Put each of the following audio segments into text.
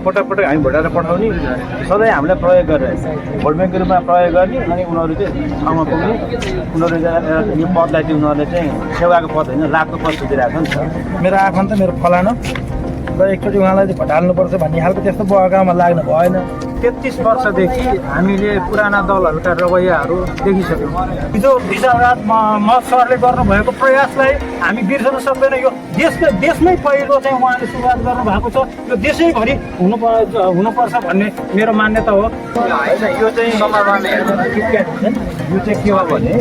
पटक पटक हामी भोटाएर पठाउने सधैँ हामीलाई प्रयोग गरेर भोट ब्याङ्कको रूपमा प्रयोग गर्ने अनि उनीहरू चाहिँ ठाउँमा पुग्ने उनीहरू यो पदलाई चाहिँ उनीहरूले चाहिँ सेवाको पद होइन लाभको पद सोचिरहेको छ नि त। मेरो आफन्त मेरो फलानो र एकचोटि उहाँलाई चाहिँ भोट हाल्नुपर्छ भन्ने खालको त्यस्तो बहकामा लाग्नु भएन। 33 वर्षदेखि हामीले पुराना दलहरूका रवैयाहरू देखिसक्यौँ। हिजो विशालराज महत सरले गर्नुभएको प्रयासलाई हामी बिर्सन सक्दैन। यो देशमै पहिलो चाहिँ उहाँले सुरुवात गर्नुभएको छ। यो देशैभरि हुनुपर्छ भन्ने मेरो मान्यता हो। यो चाहिँ यो चाहिँ के हो भने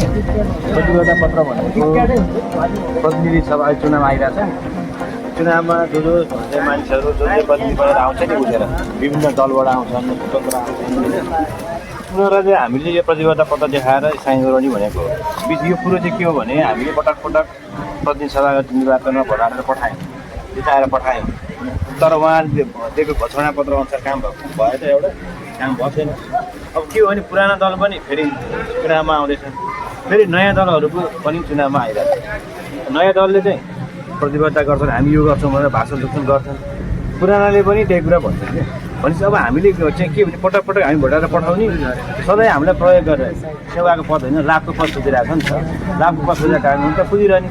प्रतिबद्धता पत्र भनेको प्रतिनिधि सभा चुनाव आइरहेछ नि। चुनावमा जो मानिसहरू जो प्रतिनिधि भएर आउँछ नि उठेर विभिन्न दलबाट आउँछन् स्वतन्त्र आउँछन् उनीहरूलाई चाहिँ हामीले यो प्रतिबद्धता पत्र देखाएर साइन गराउने भनेको यो कुरो चाहिँ के हो भने हामीले पटक पटक प्रतिनिधि सभा निर्वाचनमा भोट हालेर पठायौँ जिताएर पठायौँ तर उहाँले दिएको घोषणा पत्र अनुसार काम भयो त एउटा काम भएको छैन। अब के हो भने पुराना दल पनि फेरि चुनावमा आउँदैछन् फेरि नयाँ दलहरूको पनि चुनावमा आइरहेको छ। नयाँ दलले चाहिँ प्रतिबद्धता गर्छन् हामी यो गर्छौँ भनेर भाषण दुख्छन् गर्छन् पुरानाले पनि त्यही कुरा भन्छन् क्या। भनेपछि अब हामीले चाहिँ के भने पटक पटक हामी भोटाएर पठाउने सधैँ हामीलाई प्रयोग गरेर सेवाको पद होइन लाभको पद सोचिरहेको छ नि त। लाभको पद सोचेको कारण हुन्छ पुगिरहने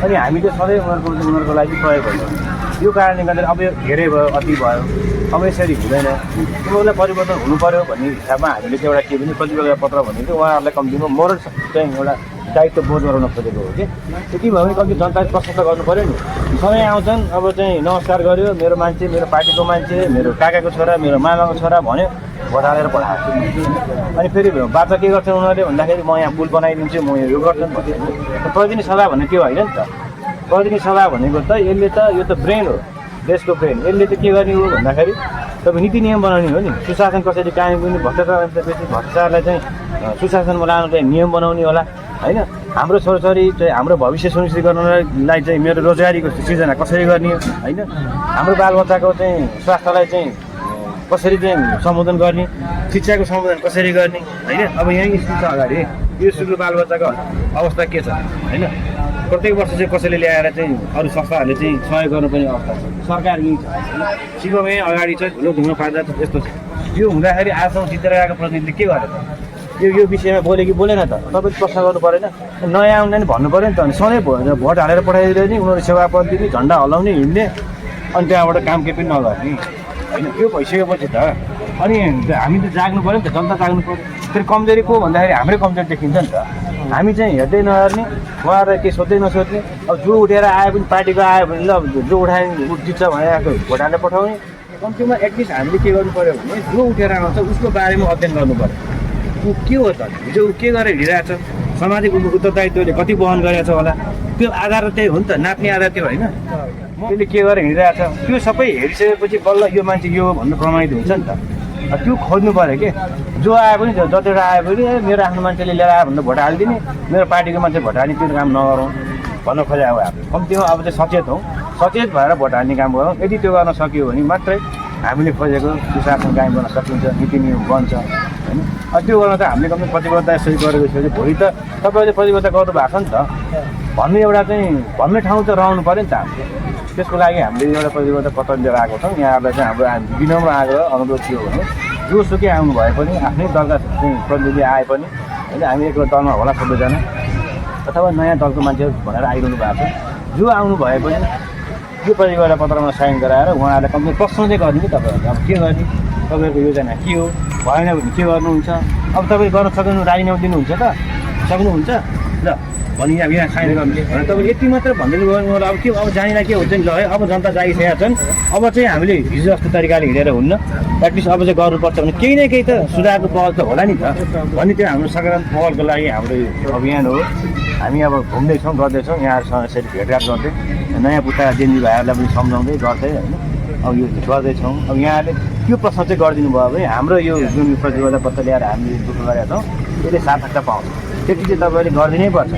अनि हामीले सधैँ उनीहरूको लागि प्रयोग गर्छौँ। यो कारणले गर्दा अब यो धेरै भयो अति भयो अब यसरी हुँदैन उनीहरूलाई परिवर्तन हुनु पऱ्यो भन्ने हिसाबमा हामीले चाहिँ एउटा के भने प्रतिबद्धता पत्र भनेको उहाँहरूलाई कम्तीमा मोरल चाहिँ एउटा दायित्व बोध गराउन खोजेको हो कि त्यति भयो भने कति जनताले प्रशस्त गर्नु पऱ्यो नि। सँगै आउँछन् अब चाहिँ नमस्कार गर्यो मेरो मान्छे मेरो पार्टीको मान्छे मेरो काकाको छोरा मेरो मामाको छोरा भन्यो भोट हालेर पठाएको अनि फेरि बाचा के गर्छन् उनीहरूले भन्दाखेरि म यहाँ पुल बनाइदिन्छु म यो गर्छन् प्रतिनिधि सभा भन्ने त्यो होइन नि त। प्रतिनिधि सभा भनेको त यसले त यो त ब्रेन हो देशको ब्रेन। यसले चाहिँ के गर्ने हो भन्दाखेरि तपाईँ नीति नियम बनाउने हो नि सुशासन कसरी कायम गर्ने भ्रष्टाचारलाई चाहिँ सुशासनमा लानु चाहिँ नियम बनाउने होला होइन। हाम्रो छोराछोरी चाहिँ हाम्रो भविष्य सुनिश्चित गर्नलाई चाहिँ मेरो रोजगारीको सृजना कसरी गर्ने होइन। हाम्रो बालबच्चाको चाहिँ स्वास्थ्यलाई चाहिँ कसरी चाहिँ सम्बोधन गर्ने शिक्षाको सम्बोधन कसरी गर्ने होइन। अब यहीँ स्कुल छ अगाडि यो स्कुलको बालबच्चाको अवस्था के छ होइन। प्रत्येक वर्ष चाहिँ कसैले ल्याएर चाहिँ अरू संस्थाहरूले चाहिँ सहयोग गर्नुपर्ने अवस्था छ। सरकार यहीँ छ सिकाउँ यहीँ अगाडि छ ठुलो धुलो फाल्दा यस्तो छ। यो हुँदाखेरि आजसम्म जितेर गएको प्रतिनिधिले के गर्यो त यो विषयमा बोल्यो कि बोलेन त तपाईँले प्रश्न गर्नु परेन। नयाँ आउने नि भन्नु पऱ्यो नि त। अनि सधैँ भोट हालेर पठाइदियो नि उनीहरू सेवा पद दिने झन्डा हल्लाउने हिँड्ने अनि त्यहाँबाट काम केही पनि नगर्ने होइन। यो भइसकेपछि त अनि हामी त जाग्नु पऱ्यो नि त जनता जाग्नु पऱ्यो। फेरि कमजोरी को भन्दाखेरि हाम्रै कमजोरी देखिन्छ नि त। हामी चाहिँ हेर्दै नहेर्ने उहाँहरूलाई केही सोध्दै नसोध्ने अब जो उठेर आयो पनि पार्टीको आयो भने ल जो उठायो जित्छ भनेर भोट हालेर पठाउने कम्तीमा एटलिस्ट हामीले के गर्नु पऱ्यो भने जो उठेर आउँछ उसको बारेमा अध्ययन गर्नु पऱ्यो। ऊ के हो त हिजो ऊ के गरेर हिँडिरहेको छ सामाजिक उत्तरदायित्वले कति वहन गरेको छ होला त्यो आधार त्यही हो नि त। नाप्ने आधार त्यो होइन त्यसले के गरेर हिँडिरहेको छ त्यो सबै हेरिसकेपछि बल्ल यो मान्छे यो भन्नु प्रमाणित हुन्छ नि त। त्यो खोज्नु पऱ्यो कि जो आए पनि जतिवटा आए पनि मेरो आफ्नो मान्छेले लिएर आयो भनेर भोट हालिदिने मेरो पार्टीको मान्छे भोट हाल्ने त्यो काम नगरौँ भन्न खोजे। अब कम्तीमा अब चाहिँ सचेत हौँ सचेत भएर भोट हाल्ने काम गरौँ। यदि त्यो गर्न सकियो भने मात्रै हामीले खोजेको सुशासन कायम गर्न सकिन्छ नीति नियम बन्छ होइन। त्यो गर्न त हामीले कम्ती प्रतिबद्धता यसरी गरेको छ भोलि त तपाईँले प्रतिबद्धता गर्नु भएको छ नि त भन्ने एउटा चाहिँ भन्ने ठाउँ चाहिँ रहनु पऱ्यो नि त। त्यसको लागि हामीले एउटा प्रतिबद्धता पत्र लिएर आएको छौँ। यहाँहरूलाई चाहिँ हाम्रो विनम्र आग्रह अनुरोध के हो भने जोसुकै आउनु भए पनि आफ्नै दलका प्रतिनिधि आए पनि होइन हामी एक दलमा होला सबैजना अथवा नयाँ दलको मान्छेहरू भनेर आइरहनु भएको छ जो आउनु भए पनि यो प्रतिबद्धता पत्रमा साइन गराएर उहाँहरूले कम्ती प्रश्न चाहिँ गर्ने कि तपाईँहरूले अब के गर्ने तपाईँहरूको योजना के हो भएन भने के गर्नुहुन्छ। अब तपाईँ गर्न सक्नु राजीनामा दिनुहुन्छ त सक्नुहुन्छ ल भनी अब यहाँ साइन गर्ने भनेर तपाईँले यति मात्र भनिदिनु गर्नु अब के अब जानेर के हुन्छ नि ल है। अब जनता जागिसकेका छन् अब चाहिँ हामीले हिजो जस्तो तरिकाले हिँडेर हुन्न एटलिस्ट अब चाहिँ गर्नुपर्छ भने केही न केही त सुधारको पहल त होला नि त भन्ने त्यो हाम्रो सकारात्मक पहलको लागि हाम्रो अभियान हो। हामी अब घुम्दैछौँ गर्दैछौँ यहाँहरूसँग यसरी भेटघाट गर्दै नयाँ पुस्ताका जेन्जी भाइहरूलाई पनि सम्झाउँदै गर्दै होइन अब यो गर्दैछौँ। अब यहाँले त्यो प्रश्न चाहिँ गरिदिनु भयो भने हाम्रो यो जुन प्रतिबद्धता पत्र ल्याएर हामीले दुःख गरेका छौँ त्यसले सार्थकता पाउँछ। त्यति चाहिँ तपाईँले गरिदिनै पर्छ।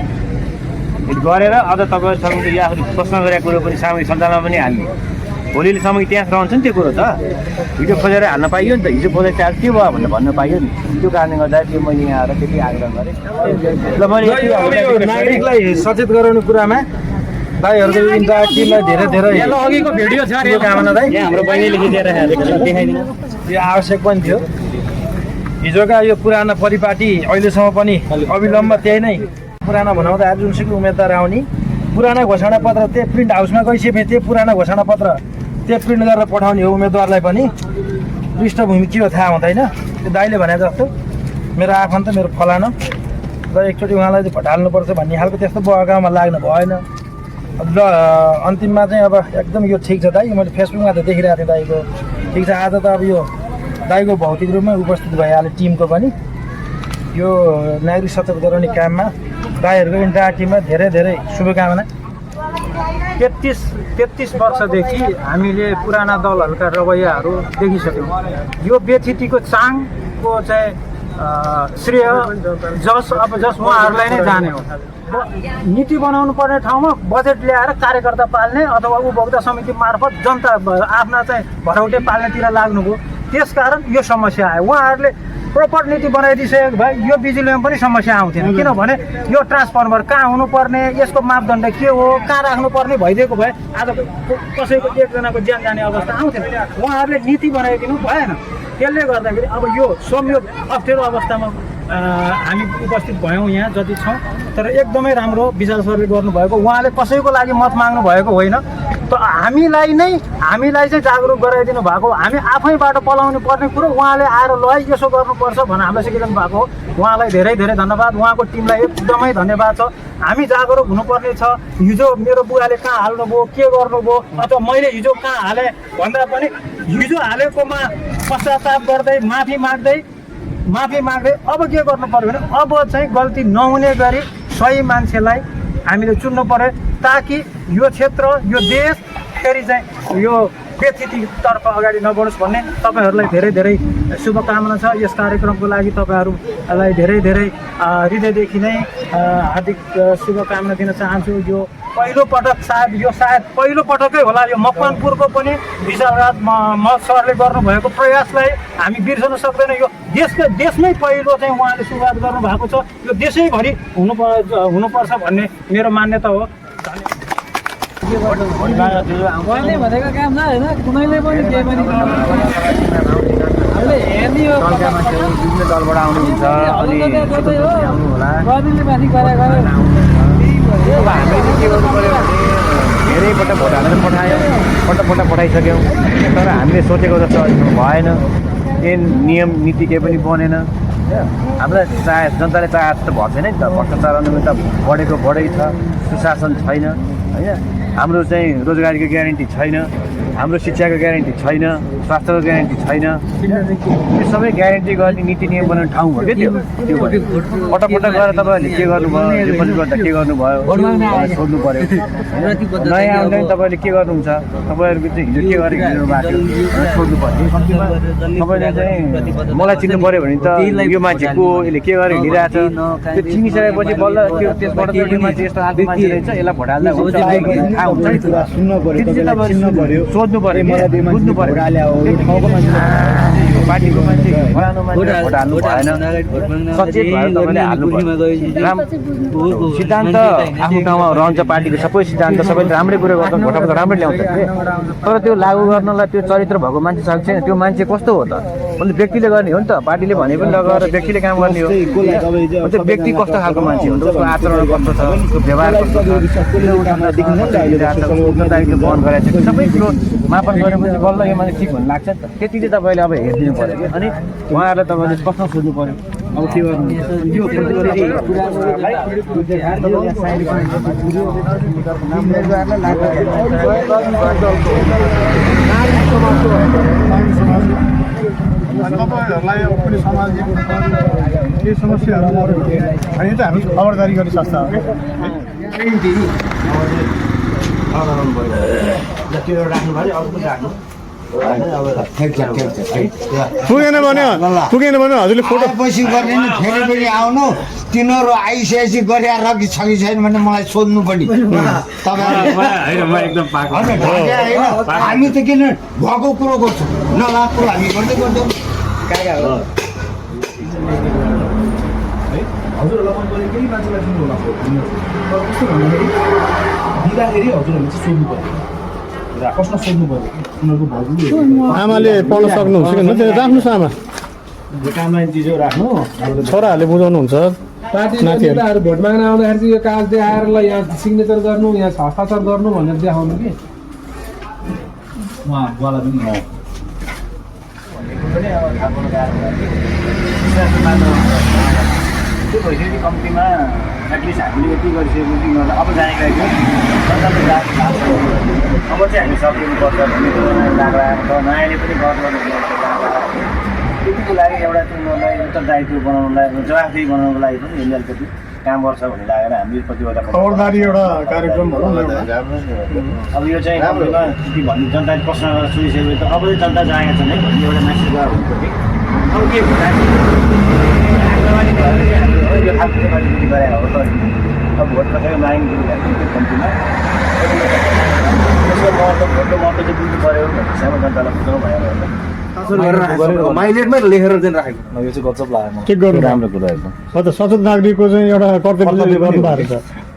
गरेर अझ तपाईँहरूसँग या प्रश्न गरेको कुरो पनि सामूहिक सञ्चालनमा पनि हाल्ने भोलिसम्म इतिहास रहन्छ नि त्यो कुरो त। हिजो खोजेर हाल्न पाइयो नि त हिजो खोजेर चार्ज के भयो भनेर भन्न पाइयो नि। त्यो कारणले गर्दा त्यो मैले यहाँ आएर त्यति आग्रह गरेँ। ल मैले नागरिकलाई सचेत गराउने कुरामा दाइहरूको इन्टरेक्टिभलाई धेरै धेरै अघिको भिडियो छ शुभकामना दाइ। हाम्रो बहिनीले खिचेर देखाइदिनु। यो आवश्यक पनि थियो। हिजोका यो पुरानो परिपाटी अहिलेसम्म पनि अविलम्ब त्यही नै पुरानो भनाउँदा जुनसुकै उम्मेदवार आउने पुराना घोषणापत्र त्यही प्रिन्ट हाउसमा गइसकेपछि त्यही पुरानो घोषणापत्र त्यही प्रिन्ट गरेर पठाउने हो उम्मेदवारलाई पनि। पृष्ठभूमि के हो थाहा हुँदैन। त्यो दाइले भने जस्तो मेरो आफन्त मेरो फलानो र एकचोटि उहाँलाई चाहिँ भटाल्नुपर्छ भन्ने खालको त्यस्तो बहकामा लाग्नु भएन। अब ल अन्तिममा चाहिँ अब एकदम यो ठिक छ दाइ। मैले फेसबुकमा त देखिरहेको थिएँ दाइको ठिक छ। आज त अब यो दाइको भौतिक रूपमै उपस्थित भइहाल्यो टिमको पनि। यो नागरिक सचेत गराउने काममा दाइहरूको इन्टरेक्टिभमा धेरै धेरै शुभकामना। 33 वर्षदेखि हामीले पुराना दलहरूका रवैयाहरू देखिसक्यौँ। यो व्यथितिको चाङको चाहिँ श्रेय जस उहाँहरूलाई नै जाने हो। नीति बनाउनु पर्ने ठाउँमा बजेट ल्याएर कार्यकर्ता पाल्ने अथवा उपभोक्ता समिति मार्फत जनता आफ्ना चाहिँ भरौटे पाल्नेतिर लाग्नुभयो। त्यसकारण यो समस्या आयो। उहाँहरूले प्रपर नीति बनाइदिइसकेको भए यो बिजुलीमा पनि समस्या आउँथेन। किनभने यो ट्रान्सफर्मर कहाँ हुनुपर्ने, यसको मापदण्ड के हो, कहाँ राख्नुपर्ने भइदिएको भए आज कसैको एकजनाको ज्यान जाने अवस्था आउँथेन। उहाँहरूले नीति बनाइदिनु भएन। त्यसले गर्दाखेरि अब यो संयोग अप्ठ्यारो अवस्थामा हामी उपस्थित भयौँ यहाँ जति छौँ। तर एकदमै राम्रो विशाल सरले गर्नुभएको। उहाँले कसैको लागि मत माग्नु भएको होइन। त हामीलाई चाहिँ जागरुक गराइदिनु भएको। हामी आफैबाट पलाउनु पर्ने कुरो उहाँले आएर ल यसो गर्नुपर्छ भनेर हामीलाई सिकाइदिनु भएको। उहाँलाई धेरै धेरै धन्यवाद। उहाँको टिमलाई एकदमै धन्यवाद छ। हामी जागरुक हुनुपर्ने छ। हिजो मेरो बुवाले कहाँ हाल्नुभयो, के गर्नुभयो, अथवा मैले हिजो कहाँ हालेँ भन्दा पनि हिजो हालेकोमा पश्चाताप गर्दै माफी माग्दै अब के गर्नु पर्यो भने अब चाहिँ गल्ती नहुने गरी सही मान्छेलाई हामीले चुन्नु पर्यो ताकि यो क्षेत्र यो देश फेरि चाहिँ यो व्यथितितर्फ अगाडि नबढोस् भन्ने तपाईँहरूलाई धेरै धेरै शुभकामना छ। यस कार्यक्रमको लागि तपाईँहरूलाई धेरै धेरै हृदयदेखि नै हार्दिक शुभकामना दिन चाहन्छु। यो पहिलोपटक सायद पहिलोपटकै होला। यो मकवानपुरको पनि विशालराज महत सरले गर्नुभएको प्रयासलाई हामी बिर्सन सक्दैनौँ। यो देशमै पहिलो चाहिँ उहाँले सुरुवात गर्नुभएको छ। यो देशैभरि हुनुपर्छ भन्ने मेरो मान्यता हो। गर्ने भनेको काम छ होइन, कुनैले पनि केही पनि हेर्ने हो। विभिन्न दलबाट आउनुहुन्छ अनि आउनु होला। गर्नेले माथि गरेर अब हामीले के गर्नु पऱ्यो भने धेरैपल्ट भोट हालेर पठायौँ, पल्ट पठाइसक्यौँ। तर हामीले सोचेको जस्तो भएन। केही नियम नीति केही पनि बनेन। हामीलाई जनताले चाहे जस्तो भएको छैन नि त। भ्रष्टाचार त बढै छ, सुशासन छैन होइन। हाम्रो चाहिँ रोजगारीको ग्यारेन्टी छैन, हाम्रो शिक्षाको ग्यारेन्टी छैन, स्वास्थ्यको ग्यारेन्टी छैन। यो सबै ग्यारेन्टी गर्ने नीति नियम बनाउने ठाउँ हो क्या त्यो पटक गएर तपाईँहरूले के गर्नुभयो, रिपोर्ट गर्दा के गर्नुभयो सोध्नु पऱ्यो। नयाँ आउँदा नि तपाईँले के गर्नुहुन्छ, तपाईँहरूको चाहिँ हिजो के गरेको दिनु भएको थियो सोध्नु पऱ्यो। कम्तीमा तपाईँले चाहिँ मलाई चिन्नु पऱ्यो भने त यो मान्छे को हो, यसले के गरेर हिँडिरहेछ त्यो चिनिसकेपछि बल्ल त्यो त्यसबाट त्यो मान्छे यस्तो खालको मान्छे रहेछ, यसलाई भोट हाल्दा हुन्छ थाहा हुन्छ नि। सोध्नु पऱ्यो, बुझ्नु पऱ्यो। पार्टीको मान्छे फलानु मान्छे भोट हाल्नु भएन। सचेत भएर तपाईँले हाल्नु पर्यो। सिद्धान्त आफ्नो ठाउँमा रहन्छ। पार्टीको सबै सिद्धान्त सबै राम्रै कुरो गर्दा भोट राम्रै ल्याउँछ कि। तर त्यो लागू गर्नलाई त्यो चरित्र भएको मान्छे सक्छ छैन। त्यो मान्छे कस्तो हो त? मतलब व्यक्तिले गर्ने हो नि त। पार्टीले भने पनि लगेर व्यक्तिले काम गर्ने हो। त्यो व्यक्ति कस्तो खालको मान्छे हो, उसको आचरण कस्तो छ, उसको व्यवहार कस्तो छ, उत्तरदायित्व वहन गरेको छ, सबै कुरो मापन गरेपछि बल्ल यो मान्छे ठिक भन्नु लाग्छ नि त। त्यति चाहिँ तपाईँले अब हेरिदिनु पऱ्यो कि। अनि उहाँहरूलाई तपाईँले प्रश्न सोध्नु पऱ्यो अब के गर्नु। तपाईँहरूलाई अब कुनै सामाजिक केही समस्याहरू पऱ्यो भने हामी त हामी खबरदारी गर्ने संस्था हो। पुगेन भने हजुरले फोटो पछि गर्ने नि फेरि फेरि आउनु। तिनीहरू आइसकेपछि गरेर कि छ कि छैन भने मलाई सोध्नु पनि। हामी त किन भएको कुरो गर्छौँ, नभएको कुरो हामी गर्दै गर्छौँ। है हजुरहरूलाई मन पऱ्यो केही मान्छेलाई सुन्नु होला तर कस्तो भन्दाखेरि दिँदाखेरि हजुरहरूले चाहिँ सोध्नु पऱ्यो र प्रश्न सोध्नु पऱ्यो उनीहरूको भाउजूले आमाले पढ्न सक्नुहुन्छ कि राख्नुहोस् आमा कामलाई चिजो राख्नु छोराहरूले बुझाउनुहुन्छ पार्टी नेताहरू भोट माग्न आउँदाखेरि चाहिँ यो कागज देखाएर ल यहाँ सिग्नेचर गर्नु यहाँ हस्ताक्षर गर्नु भनेर देखाउनु कि उहाँवाला पनि त्यो भइसक्यो कम्तीमा एटलिस्ट हामीले यति गरिसकेको कि अब जानेको थियो अब चाहिँ हामी सकिनुपर्छ भन्ने लाग्ला नयाँले पनि त्यतिको लागि एउटा चाहिँ उनीहरूलाई उत्तरदायित्व बनाउनुलाई जवाफदेही बनाउनुको लागि पनि यसले अलिकति काम गर्छ भन्ने लागेर हामीले प्रतिबद्धता खबरदारी एउटा कार्यक्रम भनौँ न एउटा। अब यो चाहिँ यति भन्ने जनताले प्रश्न गरेर सोधिसकेपछि त अब चाहिँ जनता जागेको छ नि भन्ने एउटा म्यासेज गएर हुन्छ कि अब के भन्दा आग्रहवादी भएर चाहिँ हामीले यो खालको राजनीति गरे हो त अब भोट कसैको माग्ने त्यो कम्तीमा त्यसको महत्त्व भोटको महत्त्व चाहिँ बुझ्नु पऱ्यो भन्ने हिसाबमा जनतालाई बुझाउनु भएर माइलेटमै लेखेर चाहिँ राखेको यो चाहिँ गजब लाग्यो के गर्नु राम्रो कुरा एकदम हो त सचेत नागरिकको चाहिँ एउटा कर्तव्य गर्नु भएको छ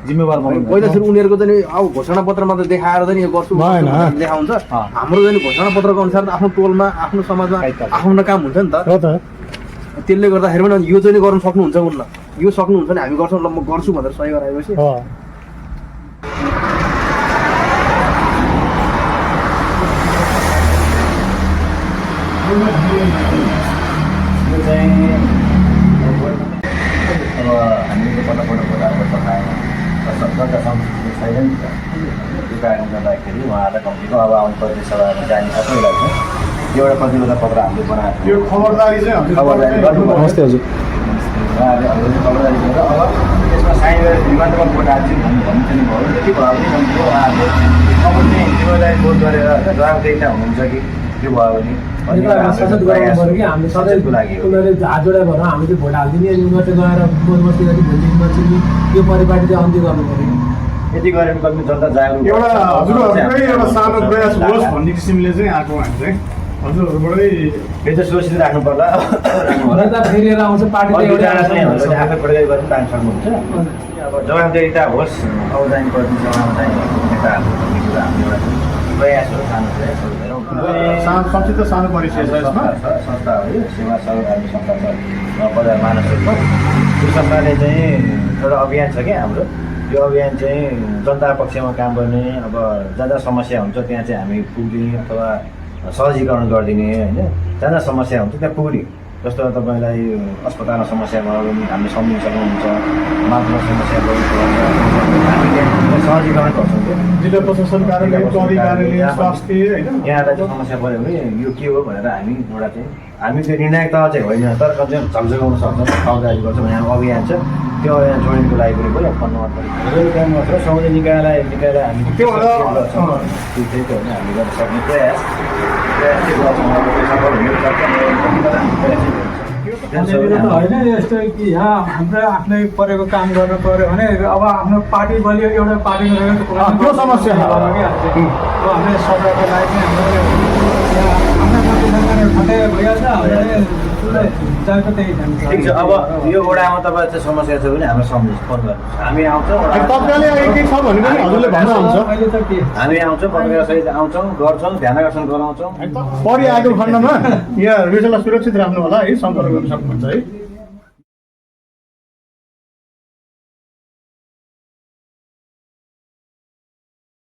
जिम्मेवार पहिला सुरु उनीहरूको चाहिँ अब घोषणा पत्रमा त देखाएर चाहिँ यो गर्छु भएन। देखाउँछ हाम्रो चाहिँ घोषणा पत्रको अनुसार आफ्नो टोलमा आफ्नो समाजमा आफ्नो काम हुन्छ नि त हो त त्यसले गर्दाखेरि पनि यो चाहिँ गर्नु सक्नुहुन्छ उनले यो सक्नुहुन्छ भने हामी गर्छौँ ल म गर्छु भनेर सही गराएपछि हो यो चाहिँ अब हामीले पटक भोटाएर पठाएँ सबका संस्कृति छैन नि त त्यो कारणले गर्दाखेरि उहाँहरूलाई कम्तीको अब आउने प्रदेश सभामा जाने सबैलाई चाहिँ एउटा प्रतिबद्धता पत्र हामीले बनाएको यो खबरदारी चाहिँ खबरदारी गर्नुभयो नमस्ते हजुर उहाँहरूले हजुरले खबरदारी गरेर अब त्यसमा साइन गरेर विमानमा भोट हाल्छौँ भन्ने चाहिँ भयो त्यति भयो भने कम्तीको उहाँहरूले अब चाहिँ जिम्मेदारी बोध गरेर जवाबदेहिता हुनुहुन्छ कि त्यो भयो भने सचेत गराउनु पऱ्यो कि हामीले सधैँ उनीहरूले हात जोडा भएर हामी चाहिँ भोट हालिदिने अनि उनीहरू चाहिँ गएर बदमस्ती गरी भोलिदेखि मान्छे यो परिपाटी चाहिँ अन्त्य गर्नु पऱ्यो यति गरेर कति जनता जागरुक एउटा हजुरहरूकै एउटा सानो प्रयास होस् भन्ने किसिमले चाहिँ आएको हामी चाहिँ हजुरहरूबाटै यो चाहिँ सुरक्षित राख्नु पर्ला नेता फेरिएर आउँछ पार्टी चाहिँ एउटै आउँछ। आफै प्रयोग गर्न पाउनु सक्नुहुन्छ अब जवाबदेहिता होस् आउँदैन प्रति सभामा चाहिँ नेताहरू भन्ने कुरा हाम्रो एउटा प्रयास हो सानो प्रयास हो संक्षिप्त सानो परिचय छ यसमा संस्था हो यो सेवा सहकारी संस्था छ बजार मानसमा त्यो संस्थाले चाहिँ एउटा अभियान छ क्या हाम्रो यो अभियान चाहिँ जनता पक्षमा काम गर्ने अब जहाँ जहाँ समस्या हुन्छ त्यहाँ चाहिँ हामी पुग्ने अथवा सहजीकरण गरिदिने होइन जहाँ जहाँ समस्या हुन्छ त्यहाँ पुग्ने जस्तो तपाईँलाई अस्पतालमा समस्या भयो भने हामीले सम्झिन सक्नुहुन्छ मात्र समस्या भयो हामी त्यहाँ सहजीकरण गर्छौँ क्या जिल्ला प्रशासन कार्यालय प्रहरी कार्यालय स्वास्थ्य होइन यहाँलाई चाहिँ समस्या पऱ्यो भने यो के हो भनेर हामी एउटा चाहिँ हामी त्यो निर्णायक तह चाहिँ होइन तर कति झकझगाउन सक्छौँ खबरदारी गर्छौँ भने हाम्रो अभियान छ त्यो अभियान जोडिनको लागि पनि भयो फन्ड मात्र काम गर्छ समुदाय निकायलाई हामी त्यो त्यो चाहिँ होइन हामीले गर्न सक्ने प्रयास चाहिँ गर्छौँ अब त्यो सफल हुनु सक्छ होइन यस्तो कि यहाँ हाम्रो आफ्नै परेको काम गर्नु पऱ्यो भने अब आफ्नो पार्टी बलियो एउटा पार्टीमा त्यो समस्या अब हामीले सरकारको लागि चाहिँ हाम्रो हाम्रो मात्रै भइहाल्छ जान्छ त्यही ठिक छ अब यो वडामा तपाईँ चाहिँ समस्या छ भने हाम्रो सम्झिनुहोस् फोन गर्नुहोस् हामी आउँछौँ तत्कालै के छ भने पनि हजुरले भन्नुहुन्छ अहिले त के हामी आउँछौँ पत्रकारसहित आउँछौँ गर्छौँ ध्यानाकर्षण गराउँछौँ परिआएको खण्डमा यहाँ विषयलाई सुरक्षित राख्नु होला है सम्पर्क गर्न सक्नुहुन्छ है